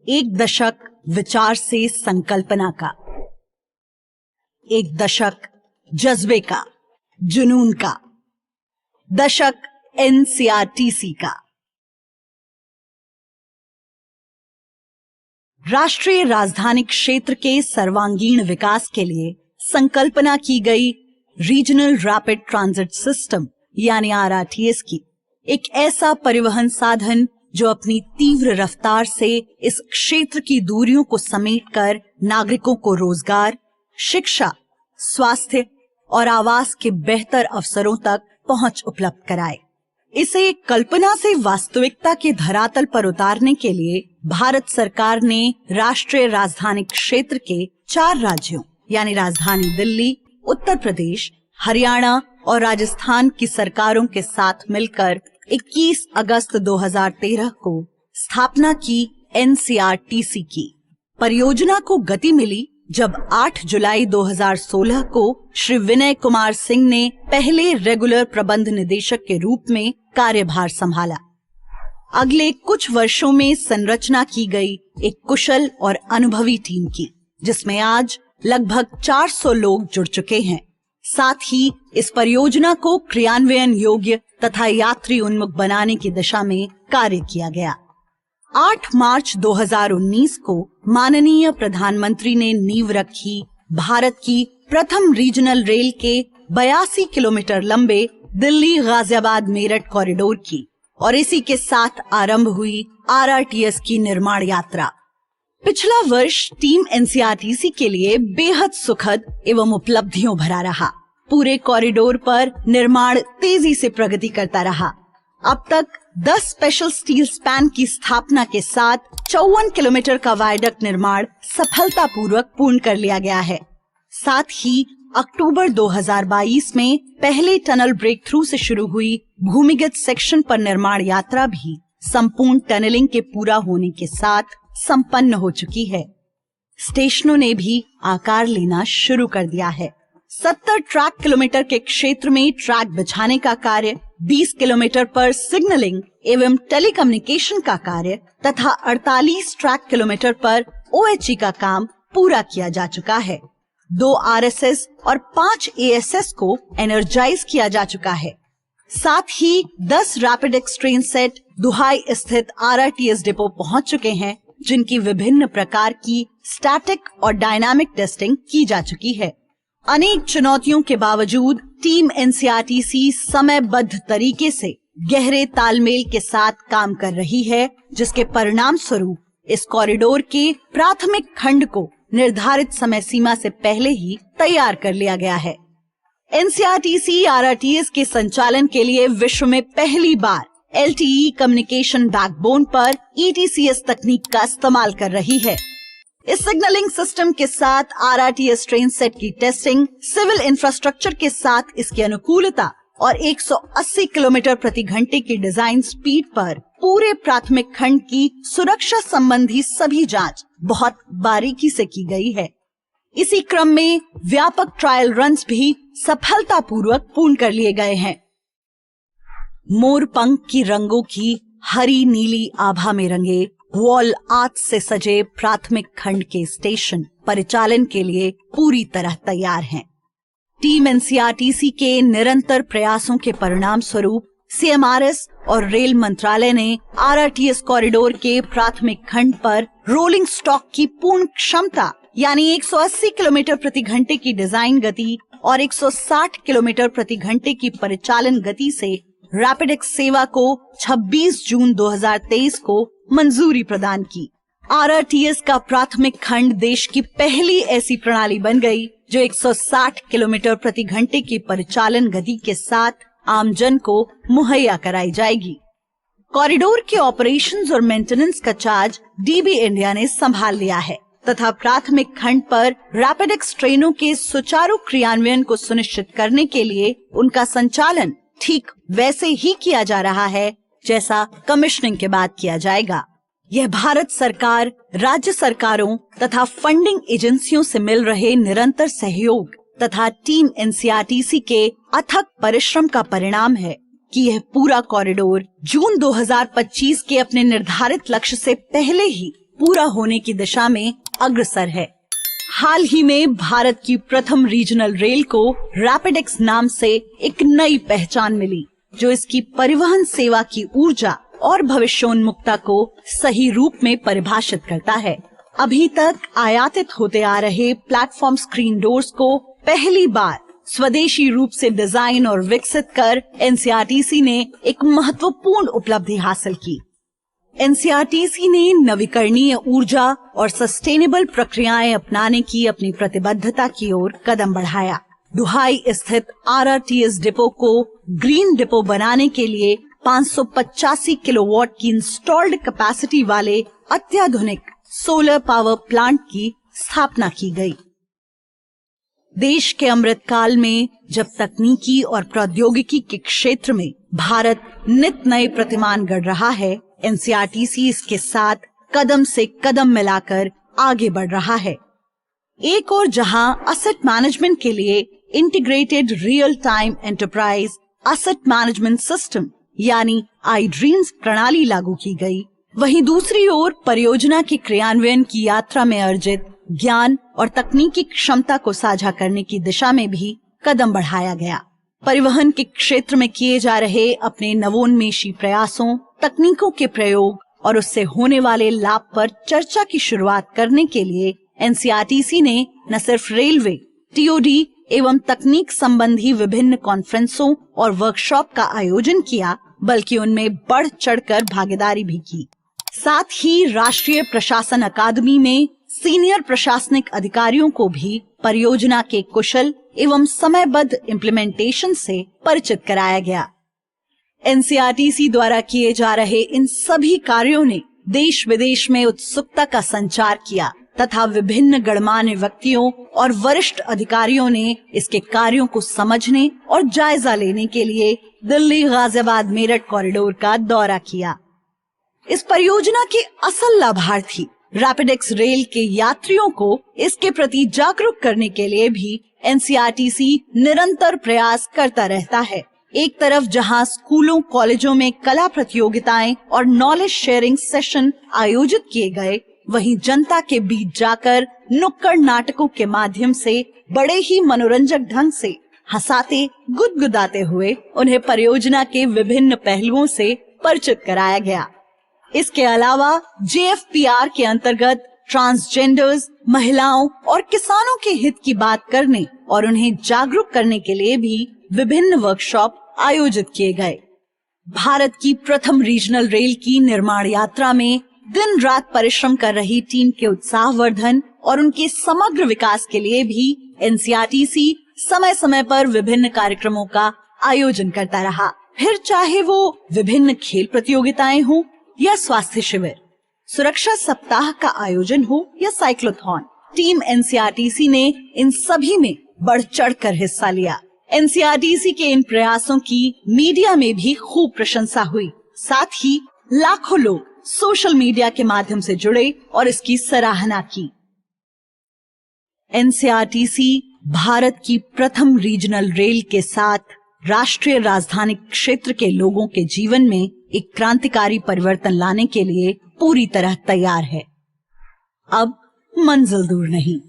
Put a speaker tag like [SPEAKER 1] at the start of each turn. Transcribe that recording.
[SPEAKER 1] एक दशक विचार से संकल्पना का, एक दशक जज्बे का, जुनून का, दशक एनसीईआरटी का। राष्ट्रीय राजधानी क्षेत्र के सर्वांगीण विकास के लिए संकल्पना की गई रीजनल रैपिड ट्रांजिट सिस्टम यानी आरआरटीएस की एक ऐसा परिवहन साधन जो अपनी तीव्र रफ्तार से इस क्षेत्र की दूरियों को समेटकर नागरिकों को रोजगार, शिक्षा, स्वास्थ्य और आवास के बेहतर अवसरों तक पहुंच उपलब्ध कराए। इसे कल्पना से वास्तविकता के धरातल पर उतारने के लिए भारत सरकार ने राष्ट्रीय राजधानी क्षेत्र के 4 राज्यों यानी राजधानी दिल्ली, उत्तर प्रदेश, हरियाणा और राजस्थान की सरकारों के साथ मिलकर 21 अगस्त 2013 को स्थापना की एनसीईआरटी की। परियोजना को गति मिली जब 8 जुलाई 2016 को श्री विनय कुमार सिंह ने पहले रेगुलर प्रबंध निदेशक के रूप में कार्यभार संभाला। अगले कुछ वर्षों में संरचना की गई एक कुशल और अनुभवी टीम की, जिसमें आज लगभग 400 लोग जुड़ चुके हैं। साथ ही इस परियोजना को क्रियान्वयन योग्य तथा यात्री उन्मुख बनाने की दिशा में कार्य किया गया। 8 मार्च 2019 को माननीय प्रधानमंत्री ने नींव रखी भारत की प्रथम रीजनल रेल के 82 किलोमीटर लंबे दिल्ली गाजियाबाद मेरठ कॉरिडोर की और इसी के साथ आरंभ हुई आरआरटीएस की निर्माण यात्रा। पिछला वर्ष टीम एनसीईआरटी के लिए बेहद सुखद एवं उपलब्धियों भरा रहा। पूरे कॉरिडोर पर निर्माण तेजी से प्रगति करता रहा। अब तक 10 स्पेशल स्टील स्पैन की स्थापना के साथ 54 किलोमीटर का वायडक्ट निर्माण सफलतापूर्वक पूर्ण कर लिया गया है। साथ ही अक्टूबर 2022 में पहले टनल ब्रेक थ्रू से शुरू हुई भूमिगत सेक्शन पर निर्माण यात्रा भी संपूर्ण टनलिंग के पूरा होने के साथ संपन्न हो चुकी है। स्टेशनों ने भी आकार लेना शुरू कर दिया है। 70 ट्रैक किलोमीटर के क्षेत्र में ट्रैक बिछाने का कार्य, 20 किलोमीटर पर सिग्नलिंग एवं टेलीकम्युनिकेशन का कार्य तथा 48 ट्रैक किलोमीटर पर ओएचई का काम पूरा किया जा चुका है। 2 आरएसएस और 5 एएसएस को एनर्जाइज किया जा चुका है। साथ ही 10 रैपिड एक्स ट्रेन सेट दुहाई स्थित आरआरटीएस डिपो पहुंच चुके हैं, जिनकी विभिन्न प्रकार की स्टैटिक और डायनामिक टेस्टिंग की जा चुकी है। अनेक चुनौतियों के बावजूद टीम एनसीईआरटी समयबद्ध तरीके से गहरे तालमेल के साथ काम कर रही है, जिसके परिणाम स्वरूप इस कॉरिडोर के प्राथमिक खंड को निर्धारित समय सीमा से पहले ही तैयार कर लिया गया है। एनसीईआरटी आरआरटीएस के संचालन के लिए विश्व में पहली बार एलटीई कम्युनिकेशन बैकबोन पर ईटीसीएस तकनीक का इस्तेमाल कर रही है। इस सिग्नलिंग सिस्टम के साथ आरआरटीएस ट्रेन सेट की टेस्टिंग, सिविल इंफ्रास्ट्रक्चर के साथ इसकी अनुकूलता और 180 किलोमीटर प्रति घंटे की डिजाइन स्पीड पर पूरे प्राथमिक खंड की सुरक्षा संबंधी सभी जांच बहुत बारीकी से की गई है। इसी क्रम में व्यापक ट्रायल रन्स भी सफलतापूर्वक पूर्ण कर लिए गए हैं। मोर पंख की रंगों की हरी नीली आभा में रंगे वॉल आर्ट से सजे प्राथमिक खंड के स्टेशन परिचालन के लिए पूरी तरह तैयार हैं। टीम एनसीईआरटी के निरंतर प्रयासों के परिणाम स्वरूप सीएमआरएस और रेल मंत्रालय ने आरआरटीएस कॉरिडोर के प्राथमिक खंड पर रोलिंग स्टॉक की पूर्ण क्षमता यानी 180 किलोमीटर प्रति घंटे की डिजाइन गति और 160 किलोमीटर प्रति घंटे की परिचालन गति से रैपिड एक्स सेवा को 26 जून 2023 को मंजूरी प्रदान की। आरआरटीएस का प्राथमिक खंड देश की पहली ऐसी प्रणाली बन गई जो 160 किलोमीटर प्रति घंटे की परिचालन गति के साथ आमजन को मुहैया कराई जाएगी। कॉरिडोर के ऑपरेशंस और मेंटेनेंस का चार्ज डीबी इंडिया ने संभाल लिया है तथा प्राथमिक खंड पर रैपिड एक्स ट्रेनों के सुचारू क्रियान्वयन को सुनिश्चित करने के लिए उनका संचालन ठीक वैसे ही किया जा रहा है जैसा कमिश्निंग के बाद किया जाएगा। यह भारत सरकार, राज्य सरकारों तथा फंडिंग एजेंसियों से मिल रहे निरंतर सहयोग तथा टीम एनसीईआरटी के अथक परिश्रम का परिणाम है कि यह पूरा कॉरिडोर जून 2025 के अपने निर्धारित लक्ष्य से पहले ही पूरा होने की दिशा में अग्रसर है। हाल ही में भारत की प्रथम रीजनल रेल को रैपिडेक्स नाम से एक नई पहचान मिली, जो इसकी परिवहन सेवा की ऊर्जा और भविष्योन्मुखता को सही रूप में परिभाषित करता है। अभी तक आयातित होते आ रहे प्लेटफॉर्म स्क्रीन डोर्स को पहली बार स्वदेशी रूप से डिजाइन और विकसित कर एनसीआरटीसी ने एक महत्वपूर्ण उपलब्धि हासिल की। एनसीआरटीसी ने नवीकरणीय ऊर्जा और सस्टेनेबल प्रक्रियाएं अपनाने की अपनी प्रतिबद्धता की ओर कदम बढ़ाया। दुहाई स्थित आरआरटीएस डिपो को ग्रीन डिपो बनाने के लिए 585 किलोवाट की इंस्टॉल्ड कैपेसिटी वाले अत्याधुनिक सोलर पावर प्लांट की स्थापना की गई। देश के अमृत काल में जब तकनीकी और प्रौद्योगिकी के क्षेत्र में भारत नित नए प्रतिमान गढ़ रहा है, एनसीआरटीसी इसके साथ कदम से कदम मिलाकर आगे बढ़ रहा है। एक और जहां असेट मैनेजमेंट के लिए integrated real time enterprise asset management system यानी iDreams प्रणाली लागू की गई, वहीं दूसरी ओर परियोजना के क्रियान्वयन की यात्रा में अर्जित ज्ञान और तकनीकी क्षमता को साझा करने की दिशा में भी कदम बढ़ाया गया। परिवहन के क्षेत्र में किए जा रहे अपने नवोन्मेषी प्रयासों, तकनीकों के प्रयोग और उससे होने वाले लाभ पर चर्चा की शुरुआत करने के लिए एनसीआरटीसी ने न सिर्फ रेलवे, टीओडी एवं तकनीक संबंधी विभिन्न कॉन्फ्रेंसों और वर्कशॉप का आयोजन किया, बल्कि उनमें बढ़ चढ़कर भागीदारी भी की। साथ ही राष्ट्रीय प्रशासन अकादमी में सीनियर प्रशासनिक अधिकारियों को भी परियोजना के कुशल एवं समयबद्ध इम्प्लीमेंटेशन से परिचित कराया गया। एनसीआरटीसी द्वारा किए जा रहे इन सभी कार्यों ने देश विदेश में उत्सुकता का संचार किया तथा विभिन्न गणमान्य व्यक्तियों और वरिष्ठ अधिकारियों ने इसके कार्यों को समझने और जायजा लेने के लिए दिल्ली गाजियाबाद मेरठ कॉरिडोर का दौरा किया। इस परियोजना के असल लाभार्थी रैपिडेक्स रेल के यात्रियों को इसके प्रति जागरूक करने के लिए भी एनसीआरटीसी निरंतर प्रयास करता रहता है। एक तरफ जहां स्कूलों कॉलेजों में कला प्रतियोगिताएं और नॉलेज शेयरिंग सेशन आयोजित किए गए, वहीं जनता के बीच जाकर नुक्कड़ नाटकों के माध्यम से बड़े ही मनोरंजक ढंग से हंसाते गुदगुदाते हुए उन्हें परियोजना के विभिन्न पहलुओं से परिचित कराया गया। इसके अलावा जेएफपीआर के अंतर्गत ट्रांसजेंडर्स, महिलाओं और किसानों के हित की बात करने और उन्हें जागरूक करने के लिए भी विभिन्न वर्कशॉप आयोजित किए गए। भारत की प्रथम रीजनल रेल की निर्माण यात्रा में दिन रात परिश्रम कर रही टीम के उत्साहवर्धन और उनके समग्र विकास के लिए भी एनसीआरटीसी समय समय पर विभिन्न कार्यक्रमों का आयोजन करता रहा। फिर चाहे वो विभिन्न खेल प्रतियोगिताएं हो या स्वास्थ्य शिविर, सुरक्षा सप्ताह का आयोजन हो या साइक्लोथॉन, टीम एनसीआरटीसी ने इन सभी में बढ़ चढ़ कर हिस्सा लिया। एनसीआरटीसी के इन प्रयासों की मीडिया में भी खूब प्रशंसा हुई। साथ ही लाखों लोग सोशल मीडिया के माध्यम से जुड़े और इसकी सराहना की। एनसीआरटीसी भारत की प्रथम रीजनल रेल के साथ राष्ट्रीय राजधानी क्षेत्र के लोगों के जीवन में एक क्रांतिकारी परिवर्तन लाने के लिए पूरी तरह तैयार है। अब मंजिल दूर नहीं।